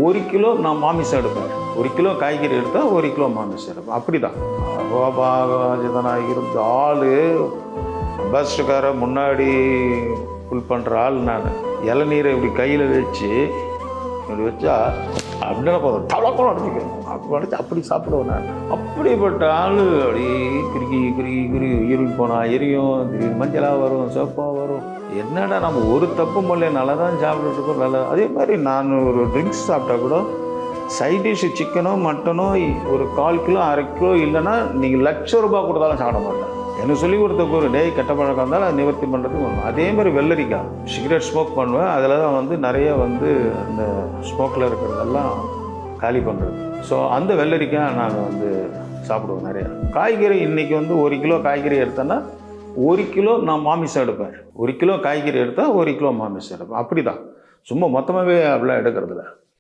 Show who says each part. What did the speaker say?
Speaker 1: 1 kilo நான் மாமிசம் எடுப்பேன். 1 கிலோ காய்கறி எடுத்தால் 1 கிலோ மாமிசம் எடுப்பேன். அப்படி தான் நான் இருந்த ஆள். பஸ்ஸுக்கார முன்னாடி ஃபுல் பண்ணுற ஆள் நான். இளநீரை இப்படி கையில் வச்சு இப்படி வச்சா அப்படின்னா போதும் தவளக்கம் அடிச்சுக்கணும். அப்படி அடிச்சு அப்படி சாப்பிடுவேன் நான். அப்படிப்பட்ட ஆள் அப்படி குறுக்கி இருள் போனால் எரியும், திடீர்னு மஞ்சளாக வரும், சிவப்பாக வரும். என்னடா நம்ம ஒரு தப்பு மொழியை நல்லா தான் சாப்பிட்டுட்டு இருக்கோம். நல்லா அதே மாதிரி நான் ஒரு ட்ரிங்க்ஸ் சாப்பிட்டா கூட சைட் டிஷ்ஷு சிக்கனோ மட்டனோ ஒரு 1/4 கிலோ 1/2 கிலோ இல்லைன்னா நீங்கள் ₹1,00,000 கொடுத்தாலும் சாப்பிட மாட்டேன். எனக்கு சொல்லி கொடுத்த ஒரு டே கெட்ட பழக்கம் இருந்தாலும் அதை நிவர்த்தி பண்ணுறதுக்கு ஒன்று. அதே மாதிரி வெள்ளரிக்காய் சிகரெட் ஸ்மோக் பண்ணுவேன். அதில் தான் நிறைய அந்த ஸ்மோக்கில் இருக்கிறதெல்லாம் காலி பண்ணுறது. ஸோ அந்த வெள்ளரிக்காய் நான் சாப்பிடுவேன் நிறையா. காய்கறி இன்றைக்கி 1 கிலோ காய்கறி எடுத்தேன்னா 1 கிலோ நான் மாமிசம் எடுப்பேன். 1 கிலோ காய்கறி எடுத்தால் 1 கிலோ மாமிசம் எடுப்பேன். அப்படி தான், சும்மா மொத்தமாகவே அப்படிலாம் எடுக்கிறதில்ல.